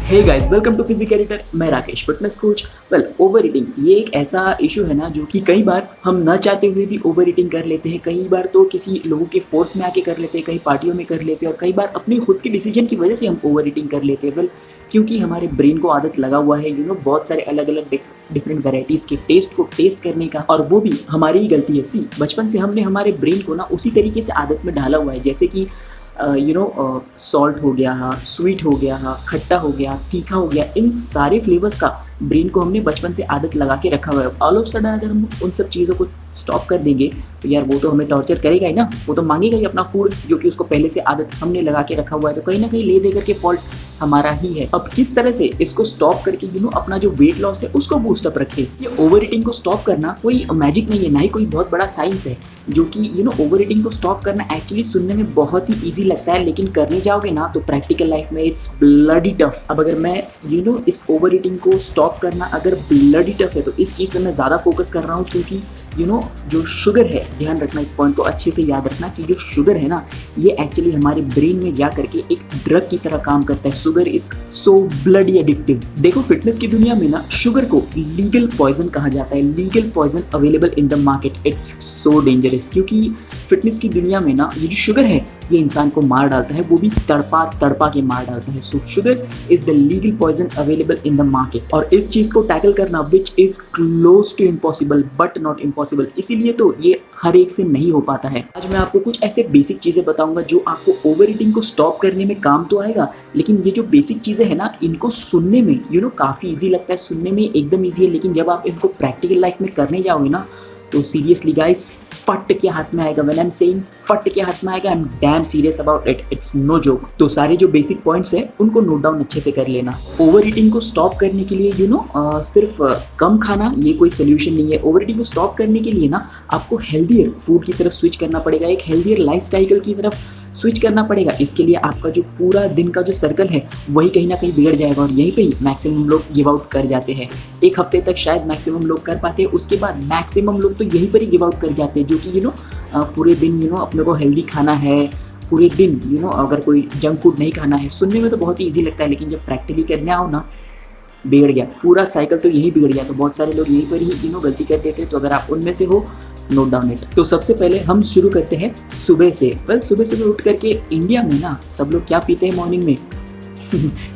Hey guys, welcome to physicaliter. मैं Rakesh, fitness coach. Over eating ये एक ऐसा इशू है ना जो कि कई बार हम न चाहते हुए भी ओवर ईटिंग कर लेते हैं। कई बार तो किसी लोगों के फोर्स में आके कर लेते हैं, कई पार्टियों में कर लेते हैं, और कई बार अपनी खुद की डिसीजन की वजह से हम ओवर ईटिंग कर लेते हैं। क्योंकि हमारे ब्रेन को आदत लगा हुआ है बहुत सारे अलग अलग डिफरेंट वेराइटीज़ के टेस्ट को टेस्ट करने का, और वो भी हमारी ही गलती है। सी बचपन से हमने हमारे ब्रेन को ना उसी तरीके से आदत में डाला हुआ है, जैसे कि सॉल्ट हो गया, स्वीट हो गया, खट्टा हो गया, तीखा हो गया। इन सारे फ्लेवर्स का ब्रेन को हमने बचपन से आदत लगा के रखा हुआ है। ऑल ऑफ सडन अगर हम उन सब चीज़ों को स्टॉप कर देंगे तो यार वो तो हमें टॉर्चर करेगा ही ना। वो तो मांगेगा ही अपना फूड, जो कि उसको पहले से आदत हमने लगा के रखा हुआ है। तो कहीं ना कहीं ले दे करके फॉल्ट हमारा ही है। अब किस तरह से इसको स्टॉप करके अपना जो वेट लॉस है उसको बूस्टअप रखें। ये ओवर ईटिंग को स्टॉप करना कोई मैजिक नहीं है, ना ही कोई बहुत बड़ा साइंस है। जो कि ओवर ईटिंग को स्टॉप करना एक्चुअली सुनने में बहुत ही ईजी लगता है, लेकिन करने जाओगे ना तो प्रैक्टिकल लाइफ में इट्स ब्लडी टफ। अब अगर मैं इस ओवर ईटिंग को स्टॉप करना अगर ब्लडी टफ है तो इस चीज़ पर मैं ज़्यादा फोकस कर रहा हूँ, क्योंकि जो शुगर है, ध्यान रखना, इस पॉइंट को अच्छे से याद रखना कि जो शुगर है ना, ये एक्चुअली हमारे ब्रेन में जा करके एक ड्रग की तरह काम करता है। Sugar is so bloody addictive. देखो, फिटनेस की दुनिया में ना शुगर को लीगल पॉइजन कहा जाता है। Legal poison available in the market. It's so dangerous, क्योंकि फिटनेस की दुनिया में ना ये जो शुगर है ये इंसान को मार डालता है, वो भी तड़पा तड़पा के मार डालता है। So sugar is the legal poison available in the market, और इस चीज़ को टैकल करना which is close to impossible but not impossible. इसीलिए तो ये हर एक से नहीं हो पाता है। आज मैं आपको कुछ ऐसे बेसिक चीज़ें बताऊंगा जो आपको ओवर ईटिंग को स्टॉप करने में काम तो आएगा, लेकिन ये जो बेसिक चीज़ें हैं ना, इनको सुनने में काफ़ी ईजी लगता है, सुनने में एकदम ईजी है, लेकिन जब आप इनको प्रैक्टिकल लाइफ में करने जाओगे ना तो सीरियसली गाइस फट के हाथ में आएगा। व्हेन आई एम सेइंग फट के हाथ में आएगा, I am damn serious about it. It's no joke. तो सारे जो बेसिक पॉइंट्स हैं उनको नोट डाउन अच्छे से कर लेना। ओवर ईटिंग को स्टॉप करने के लिए सिर्फ कम खाना ये कोई सोल्यूशन नहीं है। ओवर ईटिंग को स्टॉप करने के लिए ना आपको हेल्दियर फूड की तरफ स्विच करना पड़ेगा, एक हेल्दियर लाइफ स्टाइल की तरफ स्विच करना पड़ेगा। इसके लिए आपका जो पूरा दिन का जो सर्कल है वही कहीं ना कहीं बिगड़ जाएगा, और यहीं पे ही मैक्सिमम लोग गिव आउट कर जाते हैं। एक हफ्ते तक शायद मैक्सिमम लोग कर पाते हैं, उसके बाद मैक्सिमम लोग तो यहीं पर ही गिव आउट कर जाते हैं। जो कि पूरे दिन अपने को हेल्दी खाना है, पूरे दिन अगर कोई जंक फूड नहीं खाना है। सुनने में तो बहुत ही ईजी लगता है, लेकिन जब प्रैक्टिकली करने आओ ना, बिगड़ गया पूरा साइकिल, तो यही बिगड़ गया। तो बहुत सारे लोग यहीं पर ही गलती करते थे। तो अगर आप उनमें से हो, नोट डाउन इट। तो सबसे पहले हम शुरू करते हैं सुबह से। सुबह सुबह उठ करके इंडिया में ना सब लोग क्या पीते हैं मॉर्निंग में?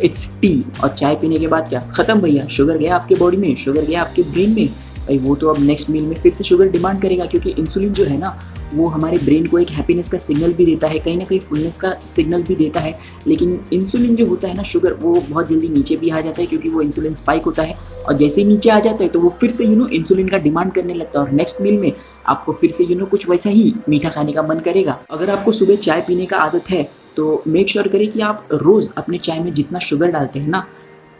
It's T. और चाय पीने के बाद क्या खत्म भैया, शुगर गया आपके बॉडी में, शुगर गया आपके ब्रेन में। भाई वो तो अब नेक्स्ट मील में फिर से शुगर डिमांड करेगा, क्योंकि इंसुलिन जो है ना वो हमारे ब्रेन को एक हैप्पीनेस का सिग्नल भी देता है, कहीं ना कहीं फुलनेस का सिग्नल भी देता है। लेकिन इंसुलिन जो होता है ना, शुगर, वो बहुत जल्दी नीचे भी आ जाता है, क्योंकि वो इंसुलिन स्पाइक होता है, और जैसे ही नीचे आ जाता है तो वो फिर से इंसुलिन का डिमांड करने लगता है, और नेक्स्ट मील में आपको फिर से कुछ वैसा ही मीठा खाने का मन करेगा। अगर आपको सुबह चाय पीने का आदत है तो मेक श्योर करें कि आप रोज़ अपने चाय में जितना शुगर डालते हैं ना,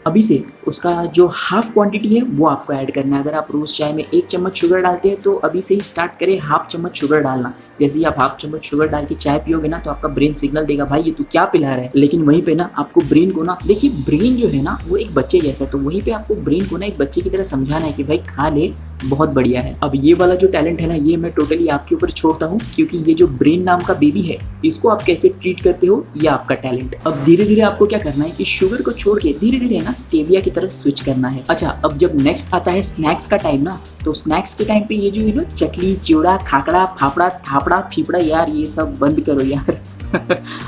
अभी से उसका जो हाफ क्वांटिटी है वो आपको ऐड करना है। अगर आप रोज़ चाय में 1 चम्मच शुगर डालते हैं तो अभी से ही स्टार्ट करें हाफ चम्मच शुगर डालना। जैसे ही आप हाफ चम्मच शुगर डाल के चाय पियोगे ना तो आपका ब्रेन सिग्नल देगा, भाई ये तू क्या पिला रहा है। लेकिन वहीं पे ना आपको ब्रेन को ना, देखिए ब्रेन जो है ना वो एक बच्चे जैसा है, तो वहीं पे आपको ब्रेन को ना एक बच्चे की तरह समझाना है कि भाई खा ले, बहुत बढ़िया है। अब ये वाला जो टैलेंट है ना, ये मैं टोटली आपके ऊपर छोड़ता हूँ, क्योंकि ये जो ब्रेन नाम का बेबी है इसको आप कैसे ट्रीट करते हो ये आपका टैलेंट। अब धीरे धीरे आपको क्या करना है कि शुगर को छोड़ के धीरे धीरे ना स्टेविया की तरफ स्विच करना है। अच्छा, अब जब नेक्स्ट आता है स्नैक्स का टाइम ना, तो स्नैक्स के टाइम पे ये जो चकली, चिवड़ा, खाकड़ा, फाफड़ा, थापड़ा, फीपड़ा, यार ये सब बंद करो यार।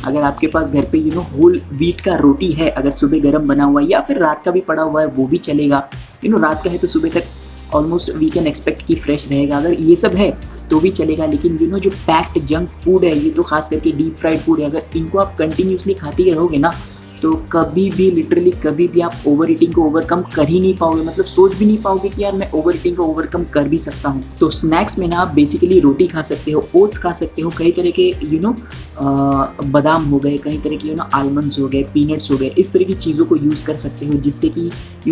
अगर आपके पास घर पे होल व्हीट का रोटी है, अगर सुबह गर्म बना हुआ है या फिर रात का भी पड़ा हुआ है वो भी चलेगा। रात का है तो सुबह तक ऑलमोस्ट वी कैन एक्सपेक्ट कि फ्रेश रहेगा। अगर ये सब है तो भी चलेगा, लेकिन जो पैक्ड जंक फूड है, ये तो खास करके डीप फ्राइड फूड है, अगर इनको आप कंटिन्यूसली खाते रहोगे ना तो कभी भी, लिटरली कभी भी आप ओवर ईटिंग को ओवरकम कर ही नहीं पाओगे। मतलब सोच भी नहीं पाओगे कि यार मैं ओवर ईटिंग को ओवरकम कर भी सकता हूँ। तो स्नैक्स में ना आप बेसिकली रोटी खा सकते हो, ओट्स खा सकते हो, कई तरह के बादाम हो गए, कई तरह के आलमंड्स हो गए, पीनट्स हो गए, इस तरह की चीज़ों को यूज़ कर सकते हो, जिससे कि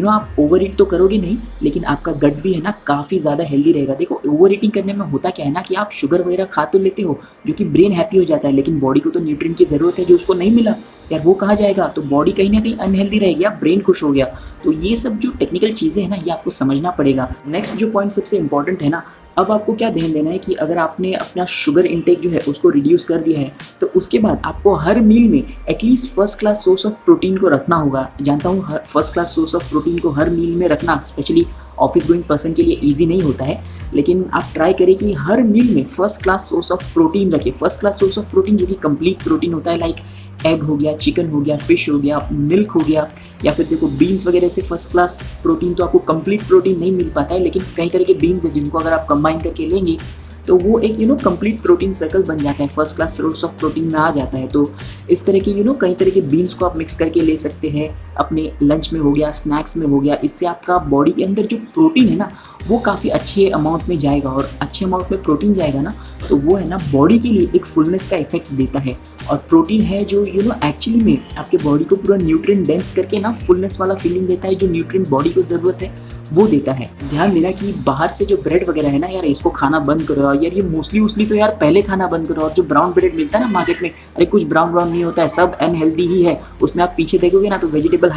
आप ओवर ईट तो करोगे नहीं, लेकिन आपका गट भी है ना काफ़ी ज़्यादा हेल्दी रहेगा। देखो, ओवर ईटिंग करने में होता क्या है ना कि आप शुगर वगैरह खा तो लेते हो, जो कि ब्रेन हैप्पी हो जाता है, लेकिन बॉडी को तो न्यूट्रिएंट की ज़रूरत है जो उसको नहीं मिला यार, वो कहाँ जाएगा। तो बॉडी कहीं ना कहीं अनहेल्दी रहेगी, ब्रेन खुश हो गया। तो ये सब जो टेक्निकल चीज़ें हैं ना, ये आपको समझना पड़ेगा। नेक्स्ट जो पॉइंट सबसे इंपॉर्टेंट है ना, अब आपको क्या ध्यान देना है कि अगर आपने अपना शुगर इंटेक जो है उसको रिड्यूस कर दिया है, तो उसके बाद आपको हर मील में at least first class source of protein को रखना होगा। जानता हूँ हर first class source of protein को हर मील में रखना स्पेशली ऑफिस गोइंग पर्सन के लिए ईजी नहीं होता है, लेकिन आप ट्राई करें कि हर मील में first class source of protein रखें। First class source of protein जो कि कंप्लीट प्रोटीन होता है, लाइक एग हो गया, चिकन हो गया, फिश हो गया, मिल्क हो गया, या फिर देखो बीन्स वगैरह से फर्स्ट क्लास प्रोटीन तो आपको कंप्लीट प्रोटीन नहीं मिल पाता है, लेकिन कई तरह के बीन्स हैं जिनको अगर आप कंबाइन करके लेंगे तो वो एक कंप्लीट प्रोटीन सर्कल बन जाता है, first class source of protein में आ जाता है। तो इस तरह के कई तरह के बीन्स को आप मिक्स करके ले सकते हैं, अपने लंच में हो गया, स्नैक्स में हो गया। इससे आपका बॉडी के अंदर जो प्रोटीन है ना वो काफ़ी अच्छे अमाउंट में जाएगा, और अच्छे अमाउंट में प्रोटीन जाएगा ना तो वो है ना बॉडी के लिए एक फुलनेस का इफेक्ट देता है। और प्रोटीन है जो एक्चुअली में आपके बॉडी को पूरा न्यूट्रिएंट डेंस करके ना फुलनेस वाला फीलिंग देता है, जो न्यूट्रिएंट बॉडी को ज़रूरत है वो देता है। ध्यान देना कि बाहर से जो ब्रेड वगैरह है ना यार, इसको खाना बंद करो यार, ये मोस्टली उसली तो यार पहले खाना बंद करो। और जो ब्राउन ब्रेड मिलता है ना मार्केट में, अरे कुछ ब्राउन नहीं होता है, सब अनहेल्दी ही है। उसमें आप पीछे देखोगे ना तो वेजिटेबल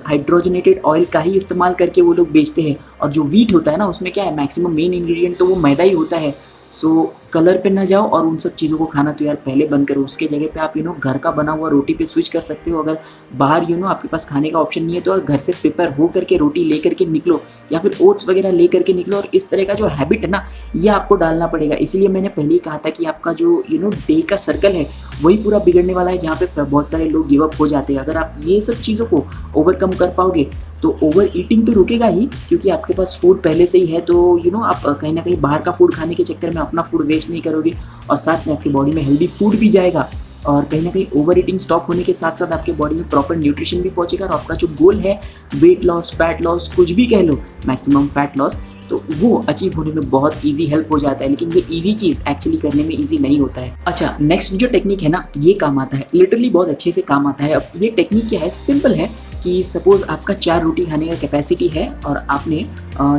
हाइड्रोजनेटेड ऑयल का ही इस्तेमाल करके वो लोग बेचते हैं। और जो व्हीट होता है ना उसमें क्या है, मैक्सिमम मेन इंग्रेडिएंट तो वो मैदा ही होता है। सो कलर पे ना जाओ और उन सब चीज़ों को खाना तो यार पहले बंद करो। उसके जगह पे आप घर का बना हुआ रोटी पे स्विच कर सकते हो। अगर बाहर आपके पास खाने का ऑप्शन नहीं है तो घर से प्रिपेयर हो करके रोटी ले करके निकलो, या फिर ओट्स वगैरह ले करके निकलो। और इस तरह का जो हैबिट है ना ये आपको डालना पड़ेगा। इसीलिए मैंने पहले ही कहा था कि आपका जो डे का सर्कल है वही पूरा बिगड़ने वाला है, जहाँ पे बहुत सारे लोग गिव अप हो जाते हैं। अगर आप ये सब चीज़ों को ओवरकम कर पाओगे तो ओवर ईटिंग तो रुकेगा ही, क्योंकि आपके पास फूड पहले से ही है। तो आप कहीं ना कहीं बाहर का फूड खाने के चक्कर में अपना फूड वेस्ट नहीं करोगे, और साथ में आपकी बॉडी में हेल्दी फूड भी जाएगा। और कहीं ना कहीं ओवर ईटिंग स्टॉप होने के साथ साथ आपके बॉडी में प्रॉपर न्यूट्रिशन भी पहुंचेगा। और आपका जो गोल है वेट लॉस, फैट लॉस, कुछ भी कह लो, मैक्सिमम फैट लॉस, तो वो अचीव होने में बहुत ईजी हेल्प हो जाता है। लेकिन ये ईजी चीज़ एक्चुअली करने में ईजी नहीं होता है। अच्छा, नेक्स्ट जो टेक्निक है ना ये काम आता है, लिटरली बहुत अच्छे से काम आता है। अब ये टेक्निक क्या है, सिंपल है कि सपोज आपका 4 रोटी खाने का कैपेसिटी है और आपने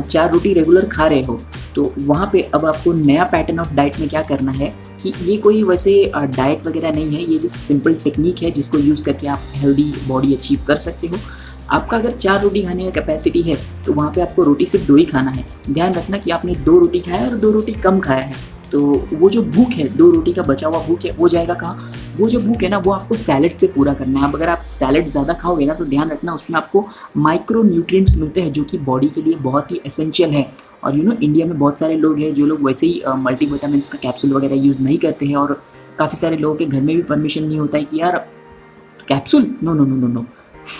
4 रोटी रेगुलर खा रहे हो, तो वहाँ पे अब आपको नया पैटर्न ऑफ डाइट में क्या करना है कि ये कोई वैसे डाइट वगैरह नहीं है, ये जस्ट सिंपल टेक्निक है जिसको यूज़ करके आप हेल्दी बॉडी अचीव कर सकते हो। आपका अगर 4 रोटी खाने का कैपेसिटी है तो वहाँ पे आपको रोटी सिर्फ 2 ही खाना है। ध्यान रखना कि आपने 2 रोटी खाया है और 2 रोटी कम खाया है, तो वो जो भूख है 2 रोटी का बचा हुआ भूख है वो जाएगा कहाँ, वो जो भूख है ना वो आपको सैलेड से पूरा करना है। अब अगर आप सैलेड ज़्यादा खाओगे ना तो ध्यान रखना उसमें आपको माइक्रो न्यूट्रिएंट्स मिलते हैं जो कि बॉडी के लिए बहुत ही एसेंशियल है। और इंडिया में बहुत सारे लोग हैं जो लोग वैसे ही मल्टीविटामिन का कैप्सूल वगैरह यूज़ नहीं करते हैं, और काफ़ी सारे लोगों के घर में भी परमिशन नहीं होता है कि यार कैप्सूल नो।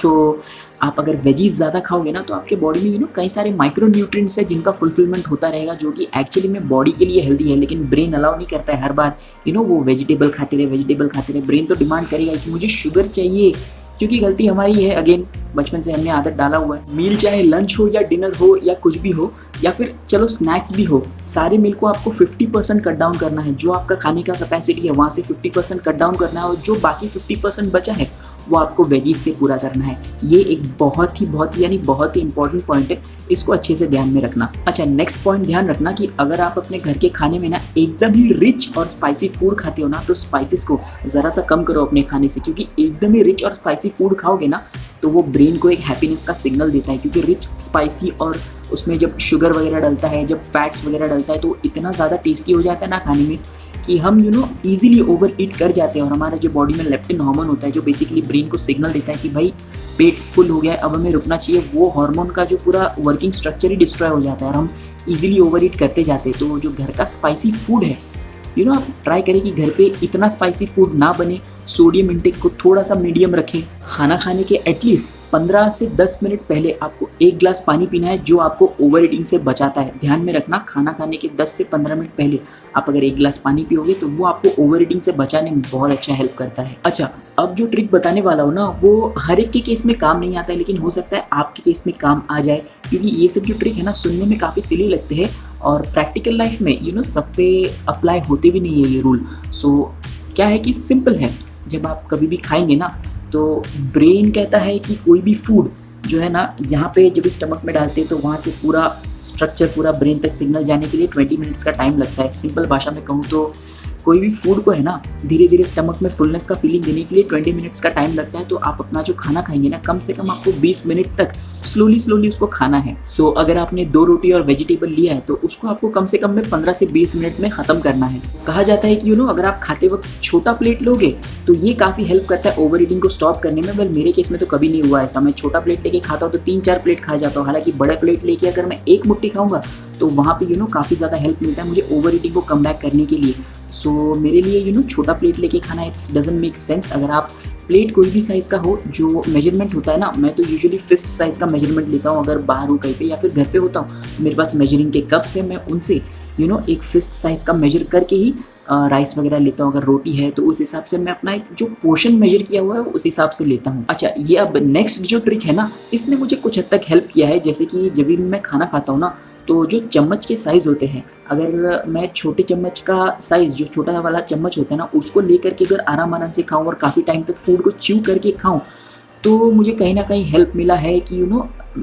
तो आप अगर वेजीज ज़्यादा खाओगे ना तो आपके बॉडी में कई सारे माइक्रो न्यूट्रिएंट्स है जिनका फुलफिलमेंट होता रहेगा, जो कि एक्चुअली में बॉडी के लिए हेल्दी है। लेकिन ब्रेन अलाउ नहीं करता है हर बार वो वेजिटेबल खाते रहे। ब्रेन तो डिमांड करेगा कि मुझे शुगर चाहिए, क्योंकि गलती हमारी है, अगेन बचपन से हमने आदत डाला हुआ है। मील चाहे लंच हो या डिनर हो या कुछ भी हो, या फिर चलो स्नैक्स भी हो, सारे मील को आपको 50% कट डाउन करना है। जो आपका खाने का कैपेसिटी है वहाँ से 50% कट डाउन करना है, और जो बाकी 50% बचा है वो आपको वेजीज से पूरा करना है। ये एक बहुत ही इंपॉर्टेंट पॉइंट है, इसको अच्छे से ध्यान में रखना। अच्छा, नेक्स्ट पॉइंट ध्यान रखना कि अगर आप अपने घर के खाने में ना एकदम ही रिच और स्पाइसी फूड खाते हो ना तो स्पाइसेस को ज़रा सा कम करो अपने खाने से, क्योंकि एकदम ही रिच और स्पाइसी फूड खाओगे ना तो वो ब्रेन को एक हैप्पीनेस का सिग्नल देता है। क्योंकि रिच स्पाइसी और उसमें जब शुगर वगैरह डलता है, जब फैट्स वगैरह डलता है, तो इतना ज़्यादा टेस्टी हो जाता है ना खाने में कि हम इजीली ओवर ईट कर जाते हैं। और हमारे जो बॉडी में लेप्टिन हार्मोन होता है जो बेसिकली ब्रेन को सिग्नल देता है कि भाई पेट फुल हो गया है, अब हमें रुकना चाहिए, वो हार्मोन का जो पूरा वर्किंग स्ट्रक्चर ही डिस्ट्रॉय हो जाता है और हम इजीली ओवर ईट करते जाते हैं। तो जो घर का स्पाइसी फूड है आप ट्राई करें कि घर पे इतना स्पाइसी फूड ना बने, सोडियम इंटेक को थोड़ा सा मीडियम रखें। खाना खाने के एटलीस्ट 15 से 10 मिनट पहले आपको 1 ग्लास पानी पीना है, जो आपको ओवर ईटिंग से बचाता है। ध्यान में रखना, खाना खाने के 10 से 15 मिनट पहले आप अगर 1 ग्लास पानी पियोगे तो वो आपको ओवर ईटिंग से बचाने में बहुत अच्छा हेल्प करता है। अच्छा, अब जो ट्रिक बताने वाला हूँ ना वो हर एक के केस में काम नहीं आता है, लेकिन हो सकता है आपके केस में काम आ जाए, क्योंकि ये सब जो ट्रिक है ना सुनने में काफ़ी सिली लगते हैं और प्रैक्टिकल लाइफ में सब पे अप्लाई होते भी नहीं है ये रूल। सो क्या है कि सिंपल है, जब आप कभी भी खाएंगे ना तो ब्रेन कहता है कि कोई भी फूड जो है ना यहाँ पे जब स्टमक में डालते हैं तो वहाँ से पूरा स्ट्रक्चर पूरा ब्रेन तक सिग्नल जाने के लिए 20 मिनट्स का टाइम लगता है। सिंपल भाषा में कहूँ तो कोई भी फूड को है ना धीरे धीरे स्टमक में फुलनेस का फीलिंग देने के लिए 20 मिनट्स का टाइम लगता है। तो आप अपना जो खाना खाएंगे ना कम से कम आपको 20 मिनट तक स्लोली स्लोली उसको खाना है। सो अगर आपने 2 रोटी और वेजिटेबल लिया है तो उसको आपको कम से कम में 15 से 20 मिनट में ख़त्म करना है। कहा जाता है कि अगर आप खाते वक्त छोटा प्लेट लोगे तो ये काफ़ी हेल्प करता है ओवर ईटिंग को स्टॉप करने में। वेल मेरे केस में तो कभी नहीं हुआ ऐसा, मैं छोटा प्लेट लेके खाता हूँ तो 3-4 प्लेट खा जाता हूँ। हालांकि बड़ा प्लेट लेके अगर मैं एक मुट्ठी खाऊंगा तो वहाँ पे काफ़ी ज़्यादा हेल्प मिलता है मुझे ओवर ईटिंग को कम बैक करने के लिए। सो मेरे लिए छोटा प्लेट लेके खाना इट्स डजंट मेक सेंस। अगर आप प्लेट कोई भी साइज़ का हो, जो मेजरमेंट होता है ना, मैं तो यूजुअली फिस्ट साइज़ का मेजरमेंट लेता हूँ। अगर बाहर हूँ कहीं पे या फिर घर पे होता हूँ तो मेरे पास मेजरिंग के कप्स है, मैं उनसे एक फिस्ट साइज़ का मेजर करके ही राइस वगैरह लेता हूँ। अगर रोटी है तो उस हिसाब से मैं अपना एक जो पोर्शन मेजर किया हुआ है उस हिसाब से लेता हूँ। अच्छा, ये अब नेक्स्ट जो ट्रिक है ना, इसने मुझे कुछ हद तक हेल्प किया है। जैसे कि जब भी मैं खाना खाता हूँ ना, तो जो चम्मच के साइज़ होते हैं, अगर मैं छोटे चम्मच का साइज़, जो छोटा वाला चम्मच होता है ना, उसको लेकर के अगर आराम से खाऊँ और काफ़ी टाइम तक फूड को च्यू करके खाऊँ, तो मुझे कहीं न कहीं हेल्प मिला है कि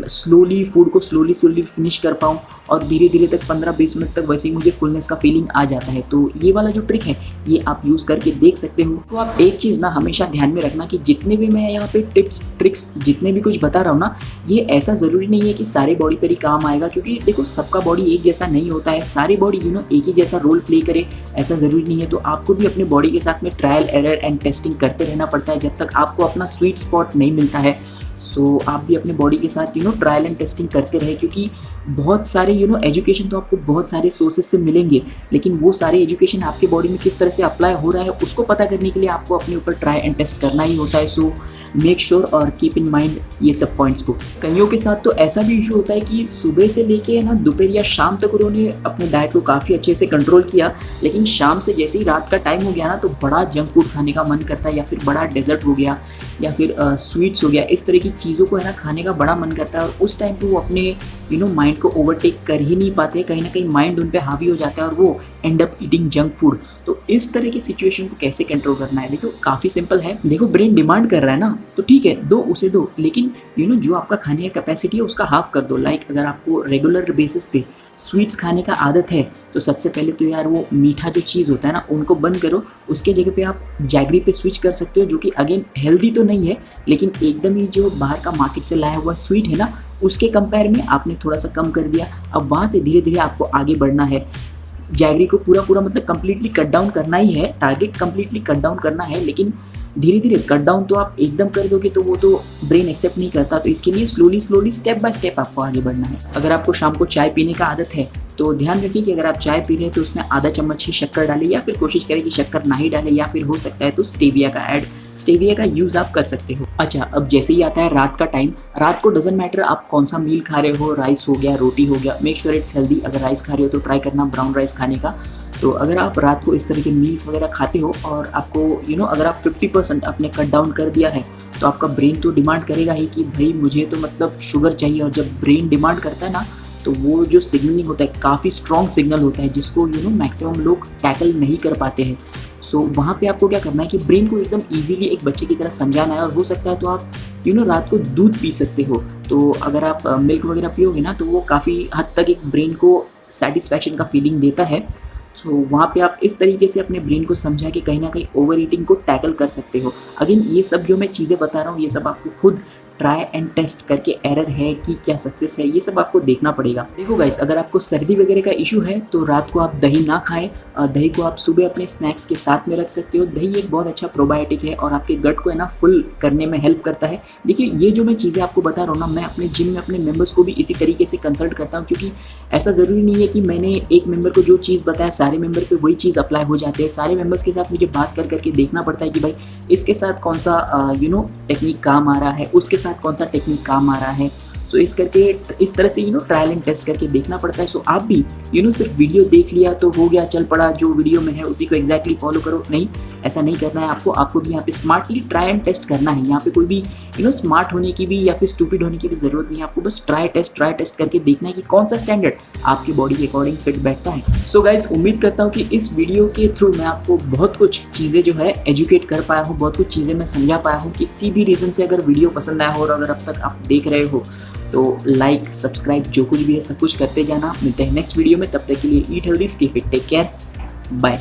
स्लोली फूड को स्लोली फिनिश कर पाऊँ और धीरे-धीरे तक 15-20 मिनट तक वैसे ही मुझे फुलनेस का फीलिंग आ जाता है। तो ये वाला जो ट्रिक है, ये आप यूज़ करके देख सकते हो। तो आप एक चीज़ ना हमेशा ध्यान में रखना कि जितने भी मैं यहाँ पे टिप्स, ट्रिक्स जितने भी कुछ बता रहा हूँ ना, ये ऐसा ज़रूरी नहीं है कि सारे बॉडी पर ही काम आएगा, क्योंकि देखो सबका बॉडी एक जैसा नहीं होता है। सारी बॉडी एक ही जैसा रोल प्ले करे ऐसा ज़रूरी नहीं है। तो आपको भी अपने बॉडी के साथ में ट्रायल एरर एंड टेस्टिंग करते रहना पड़ता है जब तक आपको अपना स्वीट स्पॉट नहीं मिलता है। सो आप भी अपने बॉडी के साथ ट्रायल एंड टेस्टिंग करते रहे, क्योंकि बहुत सारे एजुकेशन तो आपको बहुत सारे सोर्सेज से मिलेंगे, लेकिन वो सारे एजुकेशन आपके बॉडी में किस तरह से अप्लाई हो रहा है उसको पता करने के लिए आपको अपने ऊपर ट्राई एंड टेस्ट करना ही होता है। सो मेक श्योर और कीप इन माइंड ये सब पॉइंट्स को। कईयों के साथ तो ऐसा भी इशू होता है कि सुबह से लेके दोपहर या शाम तक उन्होंने अपने डाइट को काफ़ी अच्छे से कंट्रोल किया, लेकिन शाम से जैसे ही रात का टाइम हो गया ना, तो बड़ा जंक फूड खाने का मन करता है, या फिर बड़ा डेजर्ट हो गया, या फिर स्वीट्स हो गया, इस तरह की चीज़ों को खाने का बड़ा मन करता है। और उस टाइम पे वो अपने माइंड को ओवरटेक कर ही नहीं पाते, कहीं ना कहीं माइंड उन पे हावी हो जाता है और वो and up eating junk food. तो इस तरह की सिचुएशन को कैसे कंट्रोल करना है, देखो काफ़ी सिंपल है। देखो ब्रेन डिमांड कर रहा है ना, तो ठीक है दो, उसे दो, लेकिन जो आपका खाने की कैपेसिटी है उसका हाफ कर दो। लाइक अगर आपको रेगुलर बेसिस पे स्वीट्स खाने का आदत है तो सबसे पहले तो यार वो मीठा जो चीज़ होता है ना, उनको बंद करो। उसके जगह पे आप जैगरी पे स्विच कर सकते हो, जो कि अगेन हेल्दी तो नहीं है, लेकिन एकदम ही जो बाहर का मार्केट से लाया हुआ स्वीट है ना, उसके कंपेयर में आपने थोड़ा सा कम कर दिया। अब वहाँ से धीरे धीरे आपको आगे बढ़ना है। जैगरी को पूरा मतलब कंप्लीटली कट डाउन करना ही है, टारगेट कंप्लीटली कट डाउन करना है, लेकिन धीरे धीरे कट डाउन तो आप एकदम कर दोगे तो वो तो ब्रेन एक्सेप्ट नहीं करता। तो इसके लिए स्लोली स्टेप बाय स्टेप आपको आगे बढ़ना है। अगर आपको शाम को चाय पीने का आदत है तो ध्यान रखिए कि अगर आप चाय पी रहे हैं तो उसमें आधा चम्मच ही शक्कर डालें, या फिर कोशिश करें कि शक्कर ना ही डालें, या फिर हो सकता है तो स्टेविया का यूज़ आप कर सकते हो। अच्छा, अब जैसे ही आता है रात का टाइम, रात को डजंट मैटर आप कौन सा मील खा रहे हो, राइस हो गया, रोटी हो गया, मेक श्योर इट्स हेल्दी। अगर राइस खा रहे हो तो ट्राई करना ब्राउन राइस खाने का। तो अगर आप रात को इस तरह के मील्स वगैरह खाते हो और आपको अगर आप 50% आपने कट डाउन कर दिया है, तो आपका ब्रेन तो डिमांड करेगा ही कि भाई मुझे तो मतलब शुगर चाहिए। और जब ब्रेन डिमांड करता है ना, तो वो जो सिग्नलिंग होता है काफ़ी स्ट्रॉन्ग सिग्नल होता है, जिसको मैक्सिमम लोग टैकल नहीं कर पाते हैं। सो वहाँ पे आपको क्या करना है कि ब्रेन को एकदम इजीली एक बच्चे की तरह समझाना है। और हो सकता है तो आप रात को दूध पी सकते हो। तो अगर आप मिल्क वगैरह पियोगे ना, तो वो काफ़ी हद तक एक ब्रेन को सेटिस्फैक्शन का फीलिंग देता है। सो वहाँ पे आप इस तरीके से अपने ब्रेन को समझा के कहीं ना कहीं ओवर ईटिंग को टैकल कर सकते हो। अगेन ये सब जो मैं चीज़ें बता रहा हूँ, ये सब आपको खुद ट्राई एंड टेस्ट करके एरर है कि क्या सक्सेस है, ये सब आपको देखना पड़ेगा। देखो गाइस, अगर आपको सर्दी वगैरह का इशू है तो रात को आप दही ना खाएं। दही को आप सुबह अपने स्नैक्स के साथ में रख सकते हो। दही एक बहुत अच्छा प्रोबायोटिक है और आपके गट को फुल करने में हेल्प करता है। देखिए ये जो मैं चीज़ें आपको बता रहा हूँ ना, मैं अपने जिम में अपने मेंबर्स को भी इसी तरीके से कंसल्ट करता हूँ, क्योंकि ऐसा ज़रूरी नहीं है कि मैंने एक मेंबर को जो चीज़ बताया सारे मेंबर पे वही चीज़ अप्लाई हो जाते हैं। सारे मेंबर्स के साथ मुझे बात कर करके देखना पड़ता है कि भाई इसके साथ कौन सा टेक्निक काम आ रहा है, उसके साथ कौन सा टेक्निक काम आ रहा है। सो इस तरह से ट्रायल एंड टेस्ट करके देखना पड़ता है। सो आप भी सिर्फ वीडियो देख लिया तो हो गया, चल पड़ा, जो वीडियो में है उसी को एग्जैक्टली फॉलो करो, नहीं, ऐसा नहीं करना है आपको भी यहाँ पे स्मार्टली ट्राई एंड टेस्ट करना है। यहाँ पे कोई भी स्मार्ट होने की भी या फिर स्टूपिड होने की भी ज़रूरत नहीं है। आपको बस ट्राई टेस्ट करके देखना है कि कौन सा स्टैंडर्ड आपकी बॉडी के अकॉर्डिंग फिट बैठता है। सो गाइज, उम्मीद करता हूँ कि इस वीडियो के थ्रू मैं आपको बहुत कुछ चीज़ें जो है एजुकेट कर पाया हूँ, बहुत कुछ चीज़ें मैं समझा पाया हूँ। किसी भी रीज़न से अगर वीडियो पसंद आया हो और अगर अब तक आप देख रहे हो तो लाइक, सब्सक्राइब, जो कुछ भी है सब कुछ करते जाना। मिलते हैं नेक्स्ट वीडियो में, तब तक के लिए eat healthy, stay fit, take care, bye.